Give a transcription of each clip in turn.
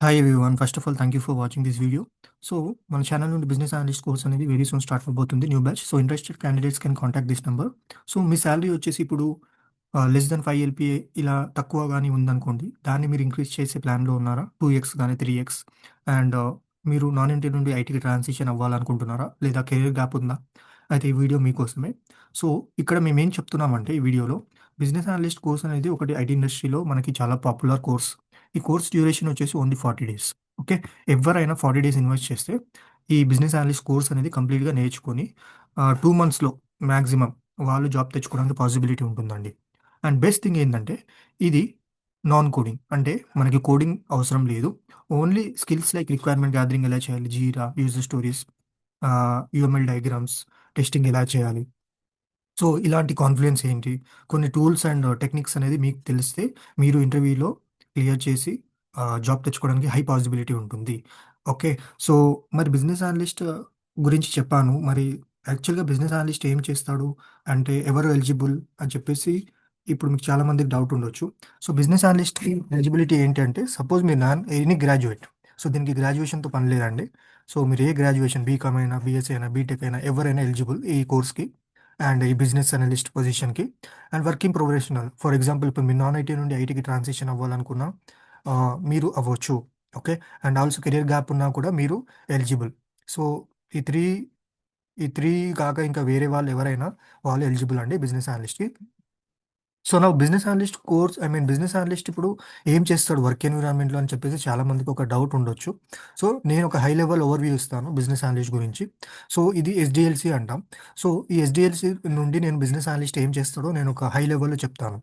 Hi everyone. First of all thank you for watching this video. So, మన channel నుండి business analyst course అనేది very soon start అవ్వబోతుంది new batch. So, interested candidates can contact this number. So, మీ salary వచ్చేసి ఇప్పుడు less than 5 LPA ఇలా తక్కువ గాని ఉందనుకోండి. దాన్ని మీరు ఇంక్రీజ్ చేసే ప్లాన్‌లో ఉన్నారా? 2x గాని, 3x అండ్ మీరు నాన్ ఐటీ నుండి ఐటీకి ట్రాన్సిషన్ అవ్వాలనుకుంటున్నారా? లేదా కెరియర్ గ్యాప్ ఉందా? అయితే ఈ వీడియో మీకోసమే. సో, ఇక్కడ మేమేం చెప్తున్నామంటే ఈ వీడియోలో బిజినెస్ అనలిస్ట్ కోర్స్ అనేది ఒకటి ఐటీ ఇండస్ట్రీలో మనకి చాలా పాపులర్ కోర్స్. ఈ కోర్స్ డ్యూరేషన్ వచ్చేసి ఓన్లీ 40 డేస్. ఓకే. ఎవ్వరైనా 40 డేస్ ఇన్వెస్ట్ చేస్తే ఈ బిజినెస్ అనలిస్ట్ కోర్స్ అనేది కంప్లీట్‌గా నేర్చుకొని 2 మంత్స్‌లో మాక్సిమం వాళ్ళు జాబ్ తెచ్చుకోవడానికి పాసిబిలిటీ ఉంటుందండి. అండ్ బెస్ట్ థింగ్ ఏందంటే ఇది నాన్ కోడింగ్. అంటే మనకి కోడింగ్ అవసరం లేదు. Only skills like requirement gathering ఎలా చేయాలి, జీరా, user stories, UML diagrams, testing ఎలా చేయాలి. సో, ఇలాంటి కాన్ఫిడెన్స్ ఏంటి? కొన్ని టూల్స్ అండ్ టెక్నిక్స్ అనేది మీకు తెలిస్తే మీరు ఇంటర్వ్యూలో క్లియర్ చేసి జాబ్ తెచ్చుకోవడానికి హై పాసిబిలిటీ ఉంటుంది. ఓకే. సో, మరి బిజినెస్ అనలిస్ట్ గురించి చెప్పాను. మరి యాక్చువల్‌గా బిజినెస్ అనలిస్ట్ ఏం చేస్తాడు? అంటే ఎవరు ఎలిజిబుల్ అని చెప్పేసి ఇప్పుడు మీకు చాలా మందికి డౌట్ ఉండొచ్చు. సో, బిజినెస్ అనలిస్ట్‌కి ఎలిజిబిలిటీ ఏంటంటే సపోజ్ మీరు ఎనీ గ్రాడ్యుయేట్. సో, దీనికి గ్రాడ్యుయేషన్‌తో పని లేదండి. సో, మీరు ఏ గ్రాడ్యుయేషన్ బీకామ్ అయినా, బీఎస్సీ అయినా, బీటెక్ అయినా ఎవరైనా ఎలిజిబుల్ ఈ కోర్స్‌కి. అండ్ ఈ బిజినెస్ అనలిస్ట్ పొజిషన్‌కి. And working professional for example ఇప్పుడు మీరు నాన్ ఐటీ నుండి ఐటీకి ట్రాన్సిషన్ అవ్వాలనుకున్నా మీరు అవ్వచ్చు. Okay. And also career gap ఉన్నా కూడా మీరు ఎలిజిబుల్. సో, ఈ 3 ఈ 3 కాక ఇంకా వేరే వాళ్ళు ఎవరైనా వాళ్ళు ఎలిజిబుల్ అండి బిజినెస్ అనలిస్ట్‌కి. సో, నా business analyst course business analyst ఇప్పుడు ఏం చేస్తాడు వర్క్ ఎన్విరాన్మెంట్‌లో అని చెప్పేసి చాలా మందికి ఒక డౌట్ ఉండొచ్చు. సో, నేను ఒక హై లెవెల్ ఓవర్‌వ్యూ ఇస్తాను బిజినెస్ అనలిస్ట్ గురించి. సో, ఇది ఎస్‌డిఎల్‌సి అంటాం. సో, ఈ ఎస్‌డిఎల్‌సి నుండి నేను బిజినెస్ అనలిస్ట్ ఏం చేస్తాడో నేను ఒక హై లెవెల్‌లో చెప్తాను.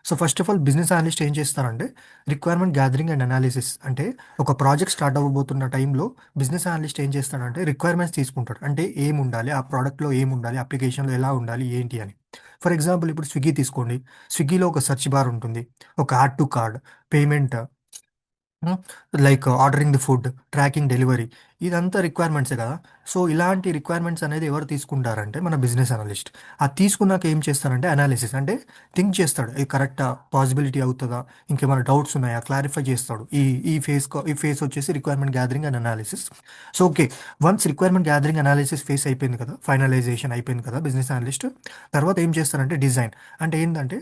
So, first of all business analyst ఏం చేస్తారంటే రిక్వైర్మెంట్ గ్యాదరింగ్ అండ్ అనాలిసిస్ అంటే ఒక ప్రాజెక్ట్ స్టార్ట్ అవ్వబోతున్న టైంలో బిజినెస్ అనలిస్ట్ ఏం చేస్తాడంటే రిక్వైర్మెంట్స్ తీసుకుంటాడు. అంటే ఏముండాలి? ఆ ప్రొడక్ట్‌లో ఏముండాలి? అప్లికేషన్‌లో ఎలా ఉండాలి? ఏంటి అని. ఫర్ ఎగ్జాంపుల్ ఇప్పుడు స్విగ్గీ తీసుకోండి. స్విగ్గీలో ఒక సెర్చ్ బార్ ఉంటుంది. ఒక యాడ్ టు కార్ట్, పేమెంట్, హ్మ్. Like ordering the food, tracking delivery ఇదంతా రిక్వైర్మెంట్సే కదా! సో, ఇలాంటి రిక్వైర్మెంట్స్ అనేది ఎవరు తీసుకుంటారంటే మన బిజినెస్ అనలిస్ట్. అది తీసుకున్నాక ఏం చేస్తారంటే అనాలిసిస్ అంటే థింక్ చేస్తాడు. ఇది కరెక్టా? పాసిబిలిటీ అవుతదా? ఇంకేమైనా డౌట్స్ ఉన్నాయా? క్లారిఫై చేస్తాడు. ఈ ఫేస్ వచ్చేసి requirement gathering and analysis. So, okay. Once requirement gathering analysis face అయిపోయింది కదా! ఫైనలైజేషన్ అయిపోయింది కదా! Business analyst. తర్వాత ఏం చేస్తారంటే డిజైన్. అంటే ఏందంటే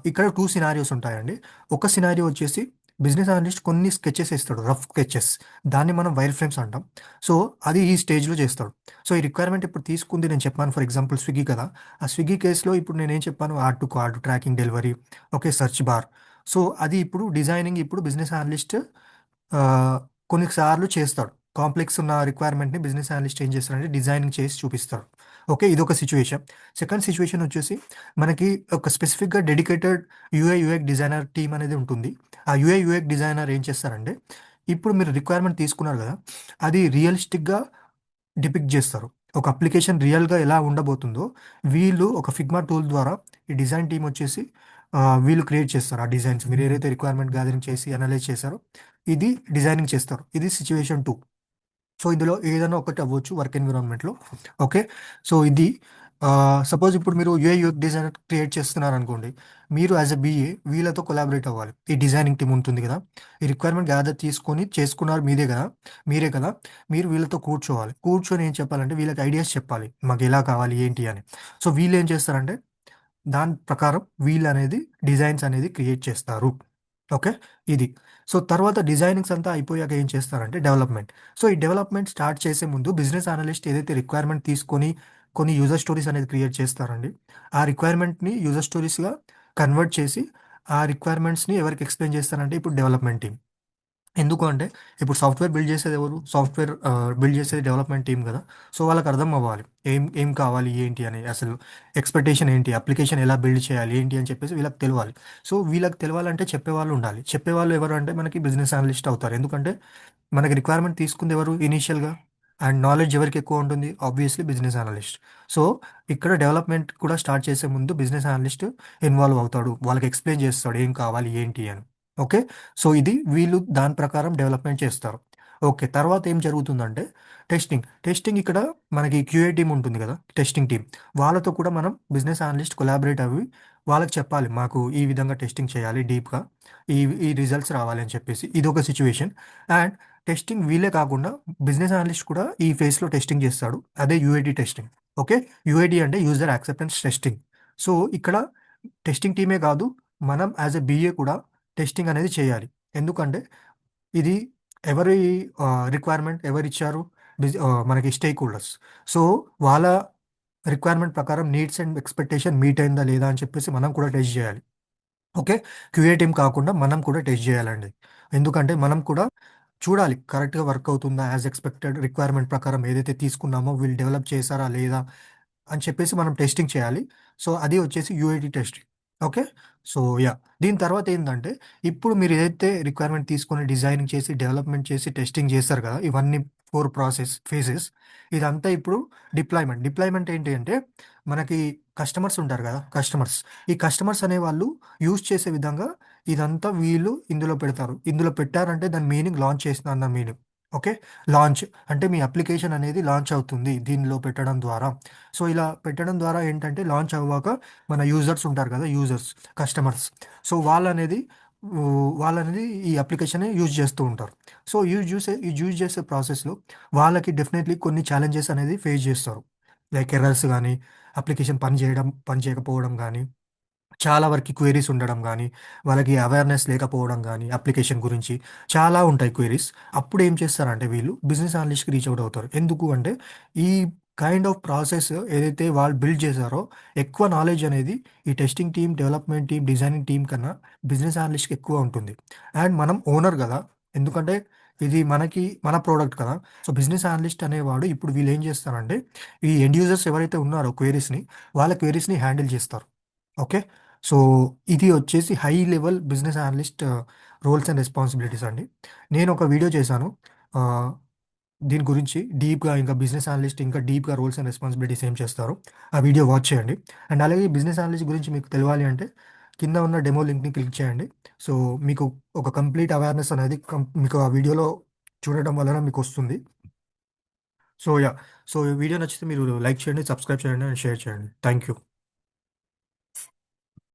ఇక్కడ 2 సినారియోస్ ఉంటాయండి. ఒక సినారియో వచ్చేసి బిజినెస్ అనలిస్ట్ కొన్ని స్కెచెస్ ఏస్తాడు. Rough sketches. దాన్ని మనం వైర్ ఫ్రేమ్స్ అంటాం. సో, అది ఈ స్టేజ్‌లో చేస్తాడు. సో, ఈ రిక్వైర్మెంట్ ఇప్పుడు తీసుకుంది నేను చెప్పాను ఫర్ ఎగ్జాంపుల్ స్విగ్గీ కదా! ఆ స్విగ్గీ కేస్‌లో ఇప్పుడు నేనేం చెప్పాను add to cart, tracking delivery, okay. Search bar. So, అది ఇప్పుడు డిజైనింగ్ ఇప్పుడు బిజినెస్ అనలిస్ట్ ఆహ్, కొన్ని సార్లు చేస్తాడు. కాంప్లెక్స్ ఉన్న రిక్వైర్మెంట్‌ని బిజినెస్ అనలిస్ట్ ఏం చేస్తాడంటే డిజైనింగ్ చేసి చూపిస్తాడు. ఓకే. ఇదొక సిట్యుయేషన్. సెకండ్ సిట్యుయేషన్ వచ్చేసి మనకి ఒక స్పెసిఫిక్‌గా dedicated UI, UX designer team అనేది ఉంటుంది. ఆ యూఐ, యూఎక్స్ డిజైనర్ ఏం చేస్తారంటే ఇప్పుడు మీరు రిక్వైర్మెంట్ తీసుకున్నారు గదా! అది రియలిస్టిక్‌గా డిపిక్ట్ జేస్తారు. ఒక అప్లికేషన్ రియల్‌గా ఎలా ఉండబోతుందో వీళ్ళు ఒక ఫిగ్మా టూల్ ద్వారా ఈ డిజైన్ టీమ్ వచ్చేసి వీళ్ళు క్రియేట్ చేస్తారు. ఆ డిజైన్స్ మీరు ఏదైతే రిక్వైర్మెంట్ గ్యాదరింగ్ చేసి అనలైజ్ చేసారో ఇది డిజైనింగ్ చేస్తారు. ఇది సిట్యుయేషన్ 2. సో, ఇందులో ఏదైనా ఒకటి అవ్వచ్చు వర్క్ ఎన్విరాన్మెంట్‌లో. ఓకే. సో, ఇది సపోజ్ ఇప్పుడు మీరు యూఐ యూఎక్స్ డిజైనర్ క్రియేట్ చేస్తున్నారనుకోండి. మీరు యాస్ ఎ బీఏ వీళ్ళతో కొలాబరేట్ అవ్వాలి. ఈ డిజైనింగ్ టీమ్ ఉంటుంది గదా! ఈ రిక్వైర్మెంట్ గ్యాదర్ తీసుకొని చేసుకున్నారు మీరే కదా! మీరు వీళ్ళతో కూర్చోవాలి. కూర్చొని ఏం చెప్పాలంటే వీళ్ళకి ఐడియాస్ చెప్పాలి. మాకెలా కావాలి ఏంటి అని. సో, వీళ్ళేం చేస్తారంటే దాని ప్రకారం వీళ్ళనేది డిజైన్స్ అనేది క్రియేట్ చేస్తారు. ఓకే. ఇది. సో, తర్వాత డిజైనింగ్స్ అంతా అయిపోయాక ఏం చేస్తారంటే డెవలప్‌మెంట్. సో, ఈ డెవలప్‌మెంట్ స్టార్ట్ చేసే ముందు బిజినెస్ అనలిస్ట్ ఏదైతే రిక్వైర్మెంట్ తీసుకొని కొన్ని యూజర్ స్టోరీస్ అనేది క్రియేట్ చేస్తారండి. ఆ రిక్వైర్మెంట్‌ని యూజర్ స్టోరీస్‌గా కన్వర్ట్ చేసి ఆ రిక్వైర్మెంట్స్‌ని ఎవరికి ఎక్స్‌ప్లెయిన్ చేస్తారంటే ఇప్పుడు డెవలప్‌మెంట్ టీమ్. ఎందుకు అంటే, ఇప్పుడు సాఫ్ట్‌వేర్ బిల్డ్ చేసేదెవరు? సాఫ్ట్‌వేర్ బిల్డ్ చేసేది డెవలప్‌మెంట్ టీమ్ గదా! సో, వాళ్ళకి అర్థం అవ్వాలి. ఏం ఏం కావాలి? ఏంటి అని అసలు ఎక్స్‌పెక్టేషన్ ఏంటి? అప్లికేషన్ ఎలా బిల్డ్ చేయాలి? ఏంటి అని చెప్పేసి వీళ్ళకి తెలవాలి. సో, వీళ్ళకి తెలవాలంటే చెప్పేవాళ్ళు ఉండాలి. చెప్పేవాళ్ళు ఎవరు అంటే మనకి బిజినెస్ అనలిస్ట్ అవుతారు. ఎందుకంటే, మనకి రిక్వైర్మెంట్ తీసుకుంది ఎవరు ఇనీషియల్‌గా? అండ్ నాలెడ్జ్ ఎవరికి ఎక్కువ ఉంటుంది? Obviously business analyst. సో, ఇక్కడ డెవలప్‌మెంట్ కూడా స్టార్ట్ చేసే ముందు బిజినెస్ అనలిస్ట్ ఇన్వాల్వ్ అవుతాడు. వాళ్ళకి ఎక్స్‌ప్లెయిన్ చేస్తాడు. ఏం కావాలి? ఏంటి అని. ఓకే. సో, ఇది వీళ్ళు దాని ప్రకారం డెవలప్‌మెంట్ చేస్తారు. ఓకే. తర్వాత ఏం జరుగుతుందంటే టెస్టింగ్. టెస్టింగ్ ఇక్కడ మనకి క్యూఏ టీమ్ ఉంటుంది గదా! Testing team. వాళ్ళతో కూడా మనం బిజినెస్ అనలిస్ట్ కొలాబరేట్ అవ్వి వాళ్ళకి చెప్పాలి. మాకు ఈ విధంగా టెస్టింగ్ చేయాలి డీప్‌గా. ఈ ఈ రిజల్ట్స్ రావాలి అని చెప్పేసి. ఇదొక సిట్యుయేషన్. అండ్ టెస్టింగ్ వీళ్ళే కాకుండా బిజినెస్ అనలిస్ట్ కూడా ఈ ఫేజ్‌లో టెస్టింగ్ చేస్తాడు. అదే యూఏటీ టెస్టింగ్. ఓకే. యూఏటీ అంటే యూజర్ యాక్సెప్టెన్స్ టెస్టింగ్. సో, ఇక్కడ టెస్టింగ్ టీమే కాదు, మనం యాస్ ఎ బీఏ కూడా టెస్టింగ్ అనేది చేయాలి. ఎందుకంటే ఇది ఎవరి రిక్వైర్మెంట్ ఎవరిచ్చారు? మనకి స్టేక్ హోల్డర్స్. సో, వాళ్ళ రిక్వైర్మెంట్ ప్రకారం నీడ్స్ అండ్ ఎక్స్‌పెక్టేషన్ మీట్ అయిందా లేదా అని చెప్పేసి మనం కూడా టెస్ట్ జేయాలి. ఓకే. క్యూఏ టీమ్ కాకుండా మనం కూడా టెస్ట్ జేయాలండి. ఎందుకంటే మనం కూడా చూడాలి కరెక్ట్‌గా వర్క్ అవుతుందా? యాస్ ఎక్స్‌పెక్టెడ్ రిక్వైర్మెంట్ ప్రకారం ఏదైతే తీసుకున్నామో వీళ్ళు డెవలప్ చేశారా లేదా? అని చెప్పేసి మనం టెస్టింగ్ చేయాలి. సో, అది వచ్చేసి యూఐటీ టెస్టింగ్. ఓకే. So, yeah! దీని తర్వాత ఏందంటే, ఇప్పుడు మీరు ఏదైతే రిక్వైర్మెంట్ తీసుకొని డిజైనింగ్ చేసి, డెవలప్‌మెంట్ చేసి, టెస్టింగ్ చేస్తారు కదా! ఇవన్నీ 4 ఫేజెస్. ఇదంతా ఇప్పుడు డిప్లాయ్‌మెంట్. డిప్లాయ్‌మెంట్ ఏంటి అంటే, మనకి కస్టమర్స్ ఉంటారు కదా! ఈ కస్టమర్స్ అనేవాళ్ళు యూజ్ చేసే విధంగా ఇదంతా వీళ్ళు ఇందులో పెడతారు. ఇందులో పెట్టారంటే దాని మీనింగ్ లాంచ్ చేసిన అన్న మీనింగ్. ఓకే. లాంచ్ అంటే మీ అప్లికేషన్ అనేది లాంచ్ అవుతుంది దీనిలో పెట్టడం ద్వారా. సో, ఇలా పెట్టడం ద్వారా ఏంటంటే లాంచ్ అవ్వాక మన యూజర్స్ ఉంటారు కదా! కస్టమర్స్. సో, వాళ్ళనేది ఈ అప్లికేషన్‌ని యూజ్ చేస్తూ ఉంటారు. సో, ఈ యూజ్ చేసే ప్రాసెస్‌లో వాళ్ళకి డెఫినైట్‌లీ కొన్ని ఛాలెంజెస్ అనేది ఫేస్ చేస్తారు. లైక్ ఎర్రర్స్ గానీ, అప్లికేషన్ పని చేయకపోవడం గానీ, చాలా వరకి క్వెరీస్ ఉండడం గానీ, వాళ్ళకి అవేర్‌నెస్ లేకపోవడం గానీ, అప్లికేషన్ గురించి చాలా ఉంటాయి క్వెరీస్. అప్పుడేం చేస్తారంటే వీళ్ళు బిజినెస్ అనలిస్ట్‌కి రీచ్ ఔట్ అవుతారు. ఎందుకు అంటే, ఈ కైండ్ ఆఫ్ ప్రాసెస్ ఏదైతే వాళ్ళు బిల్డ్ చేశారో, ఎక్కువ నాలెడ్జ్ అనేది ఈ testing team, development team, designing team కన్నా బిజినెస్ అనలిస్ట్‌కి ఎక్కువ ఉంటుంది. అండ్ మనం ఓనర్ గదా! ఎందుకంటే, ఇది మన ప్రొడక్ట్ కదా! సో, బిజినెస్ అనలిస్ట్ అనేవాడు ఇప్పుడు వీళ్ళేం చేస్తారంటే, ఈ ఎండ్ యూజర్స్ ఎవరైతే ఉన్నారో వాళ్ళ క్వెరీస్‌ని హ్యాండిల్ చేస్తారు. ఓకే. సో, ఇది వచ్చేసి high level business analyst roles and responsibilities అండి. నేనొక వీడియో చేశాను. ఆహ్, దీని గురించి డీప్‌గా ఇంకా బిజినెస్ అనలిస్ట్ ఇంకా డీప్‌గా రోల్స్ అండ్ రెస్పాన్సిబిలిటీస్ ఏం చేస్తారో, ఆ వీడియో వాచ్ చేయండి. అండ్ అలాగే బిజినెస్ అనలిస్ట్ గురించి మీకు తెలవాలి అంటే, కింద ఉన్న డెమో లింక్‌ని క్లిక్ చేయండి. సో, మీకు ఒక కంప్లీట్ అవేర్‌నెస్ అనేది మీకు ఆ వీడియోలో చూడడం వలన మీకొస్తుంది. So, yeah! సో, ఈ వీడియో నచ్చితే మీరు లైక్ చేయండి, సబ్స్క్రైబ్ చేయండి అండ్ షేర్ చేయండి. Thank you.